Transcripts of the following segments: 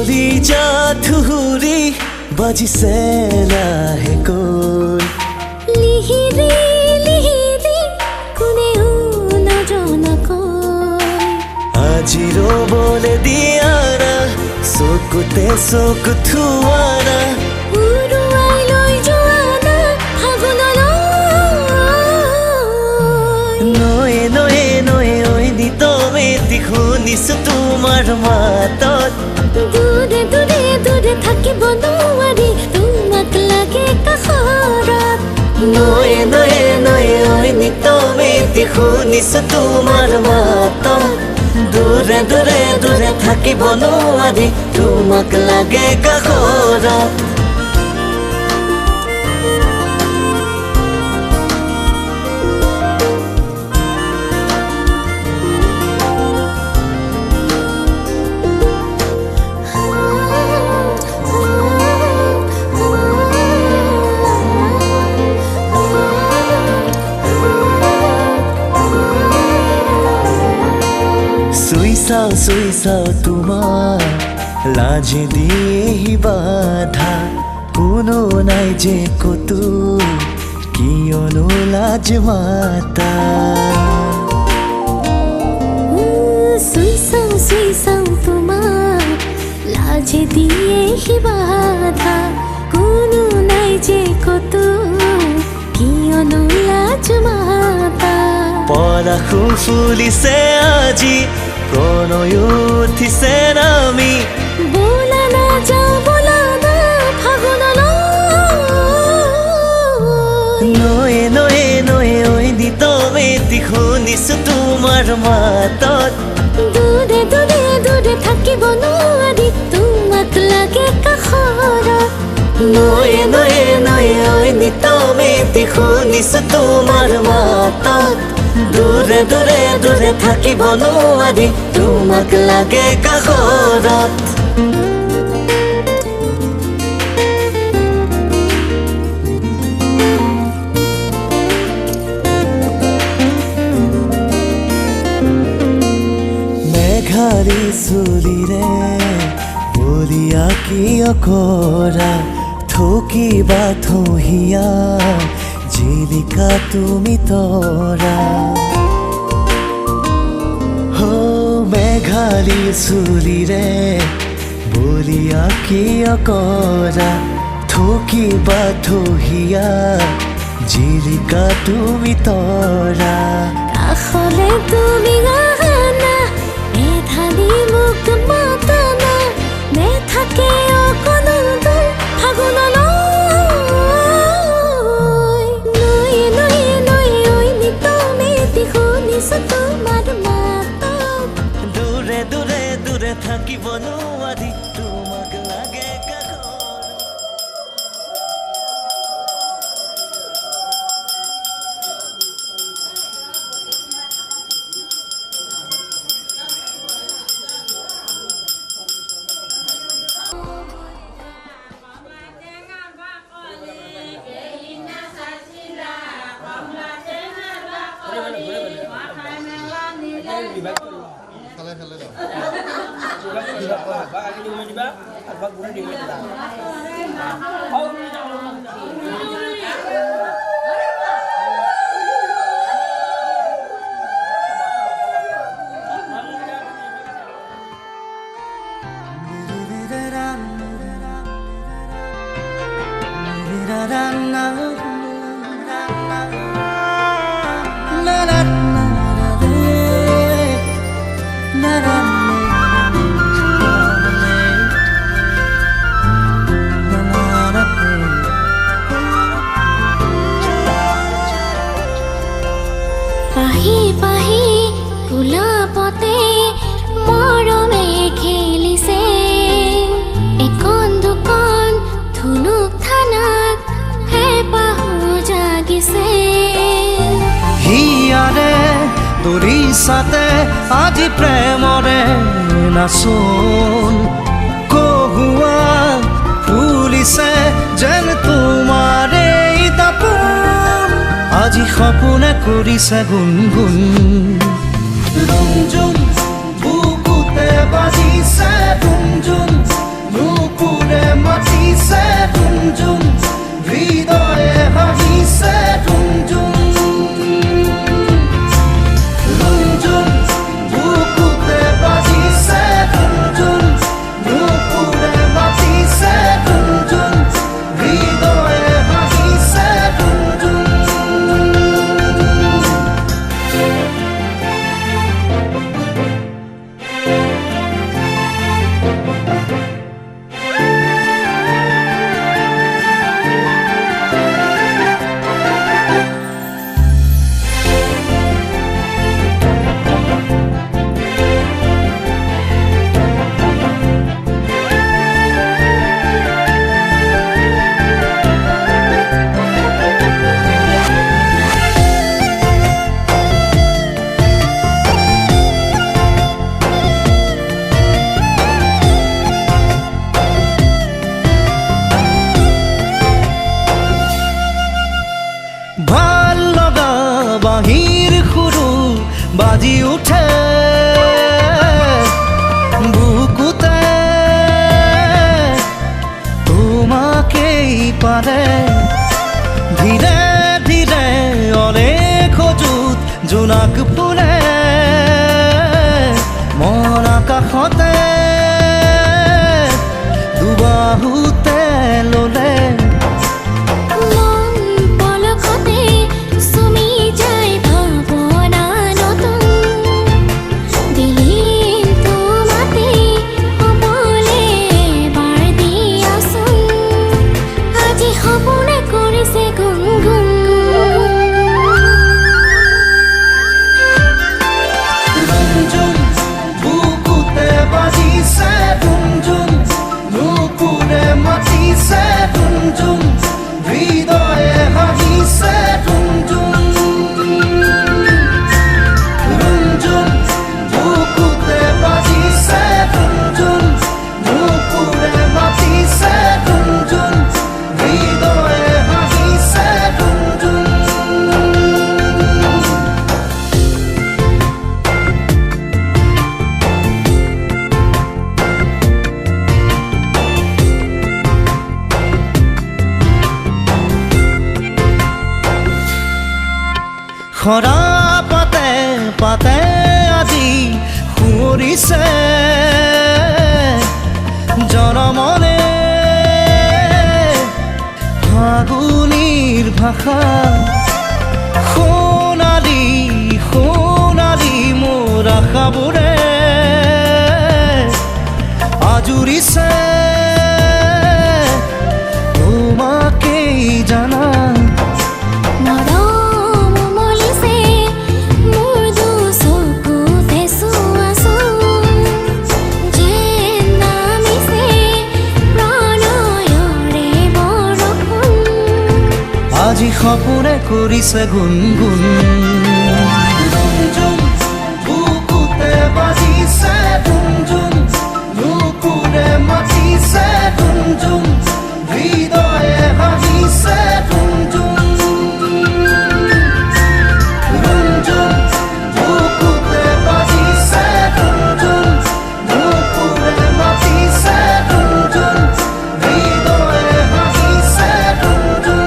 কলিজা ধুহুৰি বাজিছে লাহেকৈ লিহিৰি লিহিৰি কোনেও নজনাকৈ আজি ৰ'বলৈ দিয়া না চকুতে চকু থোৱা না উৰুৱাই লৈ যোৱা না ফাগুনলৈ নয়ে নয়ে নয়ে ঐ নিতমেতি শুনিছো তোমাৰ মাতত দূৰে দূৰে দূৰে থাকিব নোৱাৰি তোমাক লাগে কাষৰত নয়ে নয়ে নয়ে ঐ নিতমেতি শুনিছো তোমাৰ মাতত দূৰে দূৰে দূৰে থাকিব নোৱাৰি তোমাক লাগে কাষৰত চুই চাও তোমাৰ লাজে দিয়েহি বাধা কোনো নাই যে কতো কিয়নো লাজ মাতা চুই চাও তোমাৰ লাজে দিয়েহি বাধা কোনো নাই যে কতো কিয়নো লাজ মাতা পলাশো ফুলিছে আজি প্ৰণয় উঠিছে নামি বোলা না যাওঁ বোলা না ফাগুনলৈ নয়ে নয়ে নয়ে ঐ নিতমেতি শুনিছো তোমাৰ মাতত দূৰে দূৰে দূৰে থাকিব নোৱাৰি তোমাক লাগে কাষৰত নয়ে নয়ে নয়ে ঐ নিতমেতি শুনিছো তোমাৰ মাতত দূৰে দূৰে দূৰে থাকিব নোৱাৰি তোমাক লাগে কাষৰত মেঘাৰী চুলিৰে বলিয়া কিয় কৰা থকিবা থহিয়া জিলিকা তুমি তৰা মেঘালী চুলিৰে বলিয়া কিয় কৰা থকিবা থহিয়া জিলিকা তুমি তৰা কাষলে তুমি আহানা মেধালি মোক মাতানা নেথাকে অকণো দূৰ ফাগুনলৈ নয়ে নয়ে নয়ে ঐ নিতমেতি শুনিছো তোমাৰ মাতত দূৰে দূৰে দূৰে থাকিব নোৱাৰি তোমাক লাগে কাষৰত পাহি পাহি গোলাপতে মৰমে খেলিছে একণ দুকণ ধুনুক থানাত হেঁপাহো জাগিছে হিয়াৰে দৰিছাতে আজি প্ৰেমৰে নাচোন কহুৱা ফুলিছে যেন তোমাৰে দাপোন আজি সপোনে কৰিছে গুণগুণ ৰুমঝুম বুকুতে বাজিছে ৰুমঝুম খৰা পাতে পাতে আজি সুৰিছে জনমনে ফাগুনিৰ ভাষা সোণালী সোণালী মোৰ আশাবোৰে আজুৰিছে তোমাকেই জানা মৰম মলিছে মোৰ দুচকুতে চোৱাচোন যেন নামিছে প্ৰণয়ৰে বৰষুণ আজি সপোনে কৰিছে গুণগুণ ৰুমঝুম বুকুতে বাজিছে ৰুমঝুম নুপুৰে মাতিছে ৰুমঝুম হৃদয়ে হাঁহিছে ৰুমঝুম ৰুমঝুম বুকুতে বাজিছে ৰুমঝুম নুপুৰে মাতিছে ৰুমঝুম হৃদয়ে হাঁহিছে ৰুমঝুম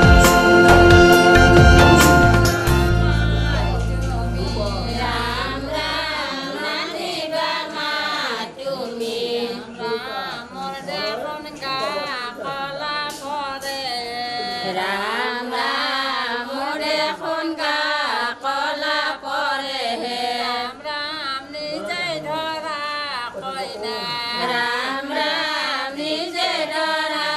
ৰাম ৰাম দেখোন গা কলা পৰে ৰাম ৰাম নিজে ধৰা কইনা ৰাম ৰাম নিজে ধৰা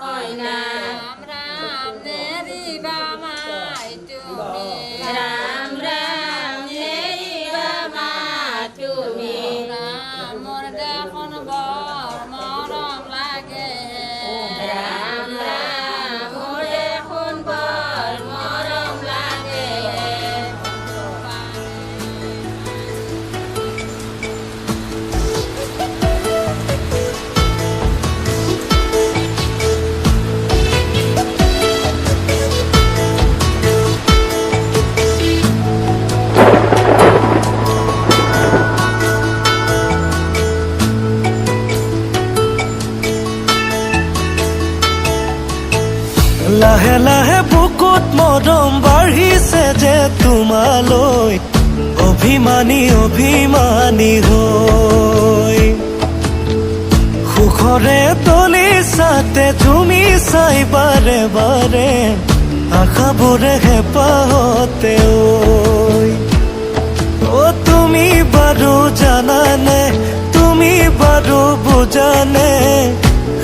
কইনা ৰাম ৰাম নেৰিবা মাই তুমি ৰাম ৰাম নেৰিবা মা তুমি ৰাম মোৰ দেখোন বৰ মৰম লাগে ৰাম ৰাম মোৰ দেখোন বৰ মৰম লাগে লাহে লাহে বুকুত মৰম বাঢ়িছে যে তোমালৈ অভিমানী অভিমানী হৈ সুখৰে তলিছাতে তুমি চাই বাৰে বাৰে আশাবোৰে হেঁপাহতে ঐ তুমি বাৰু জানানে তুমি বাৰু বুজানে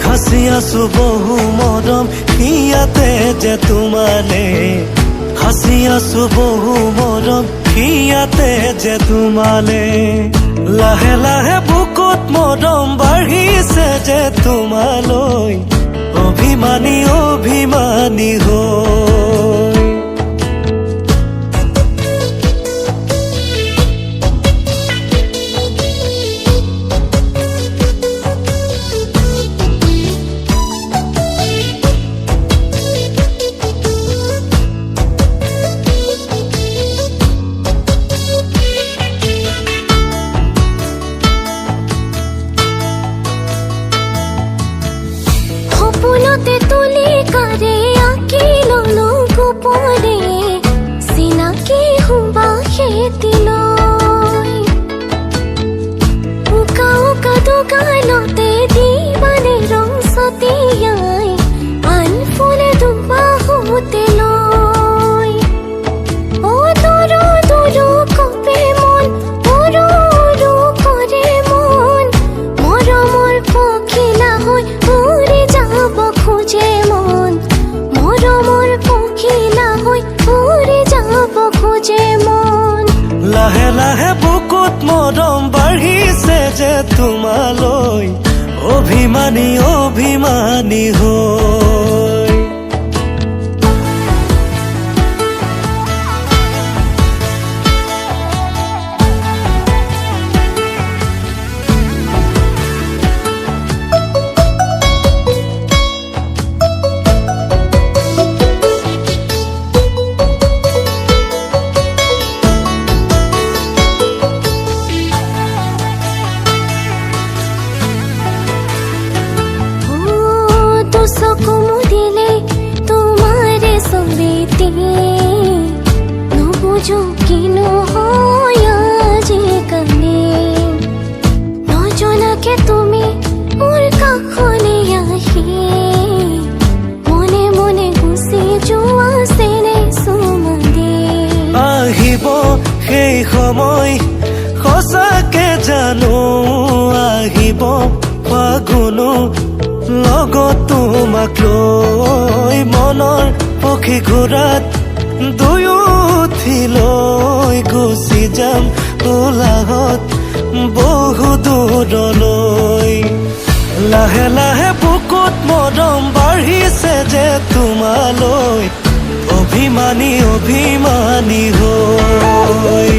সাঁচি আছো বহু মৰম ইয়াতে যে তোমালে সাঁচি আছো বহু মৰম ইয়াতে যে তোমালে লাহে লাহে বুকুত মৰম বাঢ়িছে যে তোমালৈ অভিমানী অভিমানী হৈ সপোনতে তুলি কাৰে আঁকি ললো গোপনে চিনাকি হোৱা খেতিলৈ উকা উকা দোকানতে দিবানে ৰং ছটিয়াই আন ফুলে দুবাহুতে লৈ অ দূৰো দূৰো কপে মন উৰু উৰু কৰে মন মৰমৰ পখিলা হৈ উৰি যাব খোজে মন মৰমৰ পখিলা হৈ উৰি যাব খোজে মন লাহে লাহে বুকুত মৰম বাঢ়িছে যে তোমালৈ অভিমানী অভিমানী হৈ চকু আহিব ফাগুনো লগত তোমাক লৈ মনৰ পক্ষী ঘোঁৰাত দুয়ো উঠি লৈ গুচি যাম উলাহত বহু দূৰলৈ লাহে লাহে বুকুত মৰম বাঢ়িছে যে তোমালৈ অভিমানী অভিমানী হৈ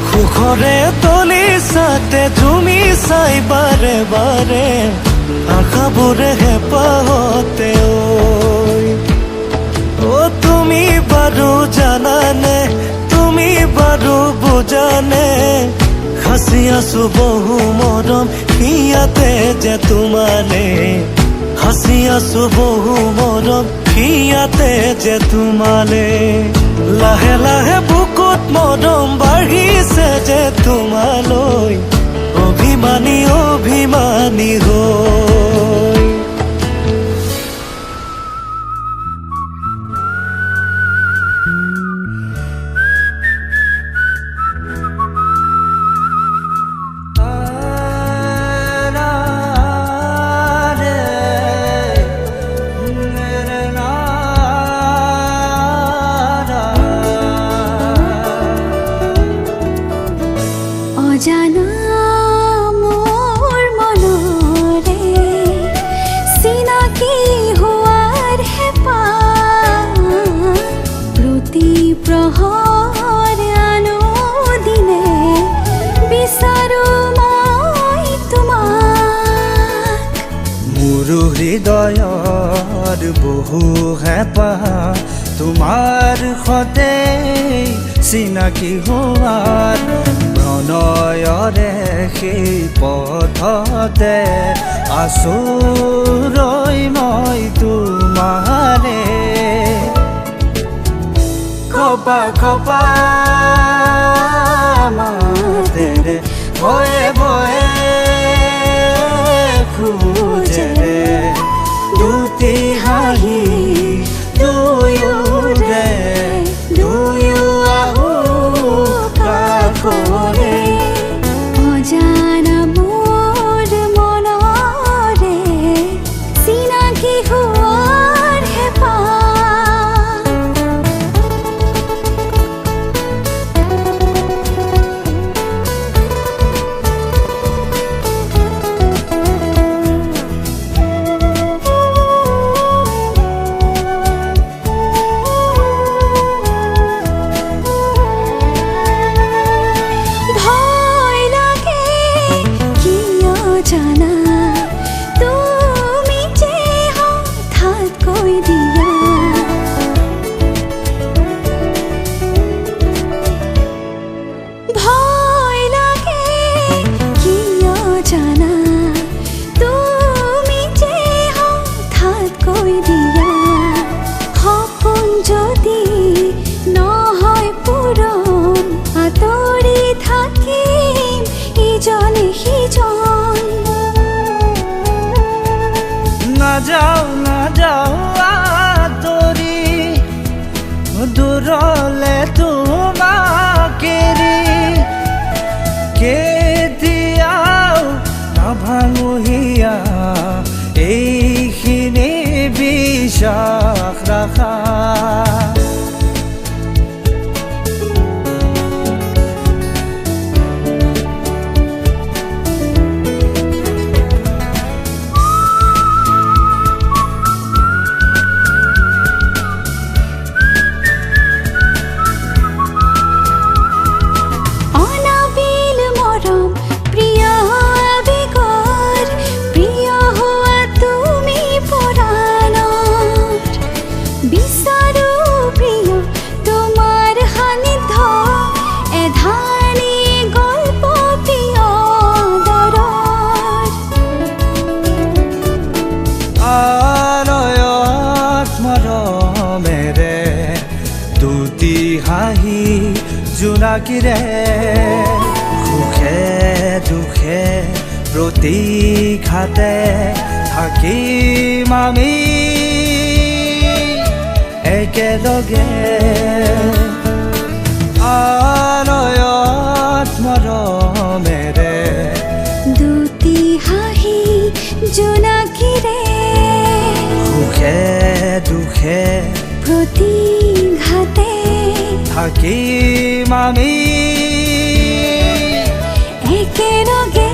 সুখৰে তলিছাতে ঝুমি চাই বাৰে বাৰে আশাবোৰে হেঁপাহতে ঐ তুমি বাৰু জানানে তুমি বাৰু বুজানে সাঁচি আছো বহু মৰম ইয়াতে যে তোমালে সাঁচি আছো বহু মৰম ইয়াতে যে তোমালে লাহে লাহে বুকুত মৰম বাঢ়িছে যে তোমালৈ অভিমানী অভিমানী হৈ অজানা মোৰ মনৰে চিনাকি হোৱাৰ হেঁপাহ প্ৰতি প্ৰহৰ আনুদিনে বিচাৰো মই তোমাক মোৰ হৃদয়ৰ বহু হেঁপাহ তোমাৰ সতে চিনাকি হোৱাৰ প্ৰণয়ৰে সেই পথতে আছো ৰৈ মই তোমাৰে খপা খপা মাতেৰে ভয়ে ভয়ে খোজেৰে দুটি হাঁহি দুয়োৰে দুয়ো আহো কাষৰে অজানা মোৰ মনৰে চিনাকি হোৱাৰ হেঁপাহ ভয় লাগে কিয় জানা তুমি যে হঠাৎ কৈ দিয়া ভয় লাগে কিয় জানা তুমি যে হঠাৎ কৈ দিয়া সপোন যদি নহয় পূৰণ আঁতৰি থাকিম ইজনে সিজন নাযাও নাযাও আঁতৰি দূৰলে তোমাক এৰি কেতিয়াও নাভাঙুহিয়া এইখিনি বিশ্বাস ৰাখা অনাবিল মৰম প্ৰিয় আবেগৰ প্ৰিয় হোৱা তুমি পৰাণৰ বিচাৰো প্ৰিয় তোমাৰ সান্নিধ্য এধানি গল্প প্ৰিয় দৰৰ আনয়ত মৰমেৰে দুটি হাঁহি জোনাকীৰে সুখে দুখে প্ৰতীক্ষাতে থাকিম আমি একেলগে আনয়ত মৰমেৰে দু সুখে দুখে প্ৰতিঘাতে থাকিম আমি একেলগে।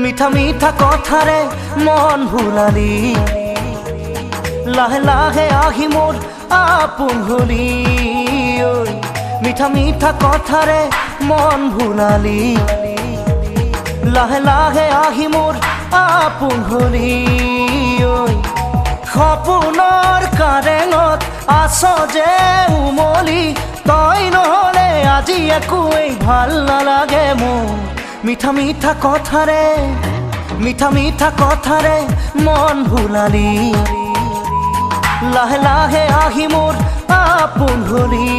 মিঠা মিঠা কথাৰে মন ভুলালি, লাহে লাহে আহি মোৰ আপোন হলি। ঐ মিঠা মিঠা কথাৰে মন ভুলালি, লাহে লাহে আহি মোৰ আপোন হলি। ঐ সপোনৰ কাৰেঙত আছ যে উমলি, তই নহ'লে আজি একোৱেই ভাল নালাগে মোৰ। মিঠা মিঠা কথাৰে মিঠা মিঠা কথাৰে মন ভুলালি, লাহে লাহে আহি মোৰ আপোন হলি।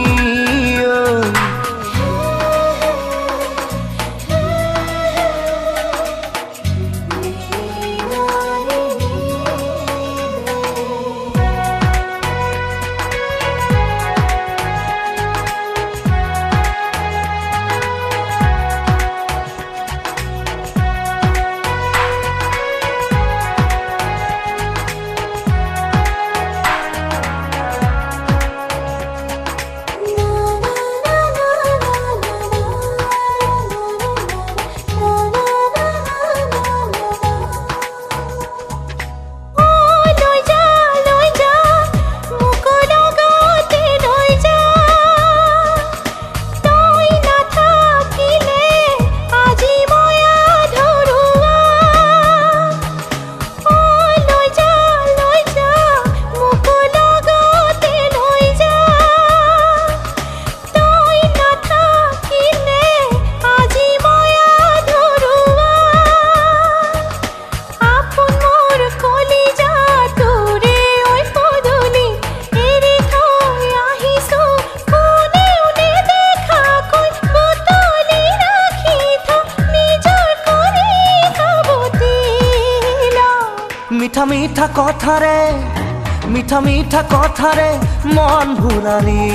মিঠা মিঠা কথাৰে মিঠা মিঠা কথাৰে মন ভুলালি,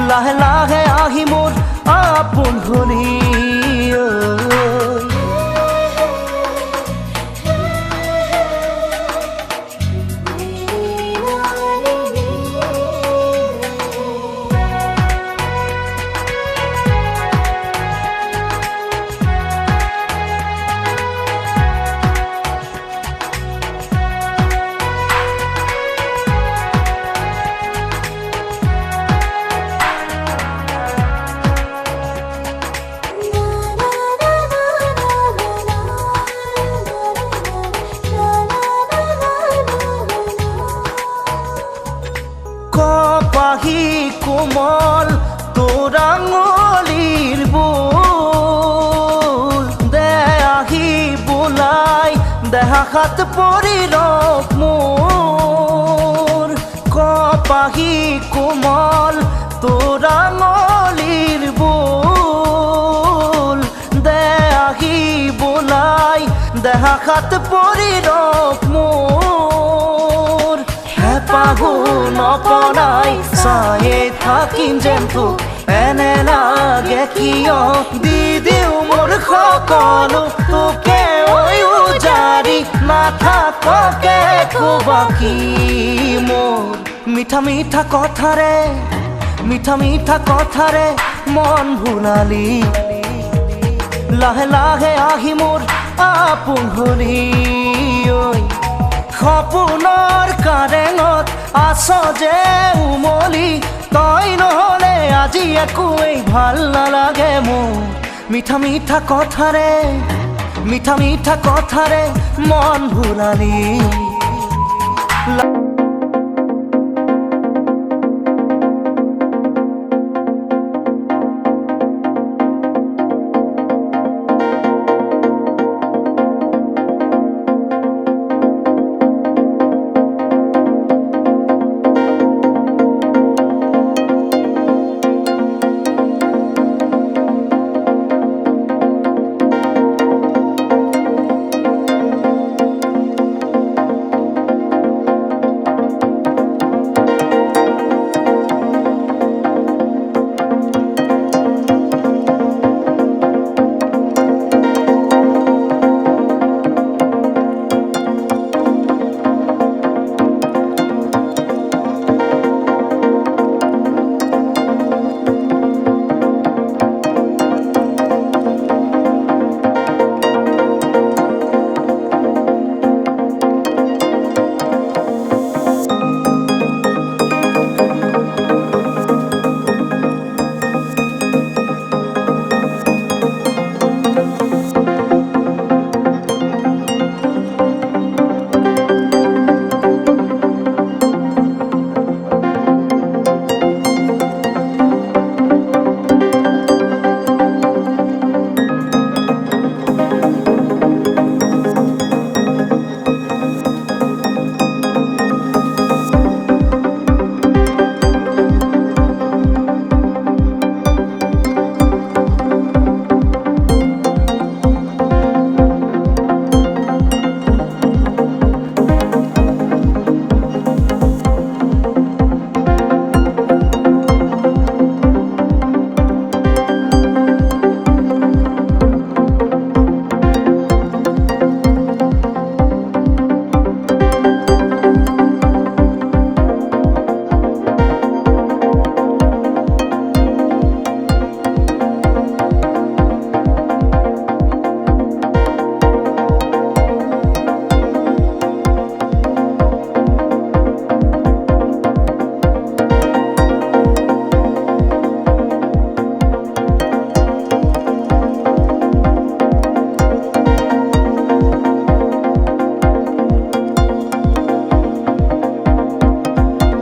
লাহে লাহে আহি মোৰ আপোন হলি। কপাহী কোমল তোৰ আঙুলিৰ বোল, দে আহি বোলাই দেহাত পৰি ৰখ মোৰ। কপাহী কোমল তোৰ আঙুলিৰ বোল, দে আহি বোলাই দেহাত পৰি ৰখ মোৰ। হেঁপাহো নপলাই চায়ে থাকিম যেন তোক, এনে লাগে কিয় দি দিওঁ মোৰ সকলো তোকে উজাৰি, নাথাককে বাকী মোৰ। মিঠা মিঠা কথাৰে মিঠা মিঠা কথাৰে মন ভুলালি, লাহে লাহে আহি মোৰ আপোন হলি। সপোনৰ কাৰেঙত আছ যে উমলি, তই নহ'লে আজি একোৱেই ভাল নালাগে মোৰ। মিঠা মিঠা কথাৰে মিঠা মিঠা কথাৰে মন ভুলালি।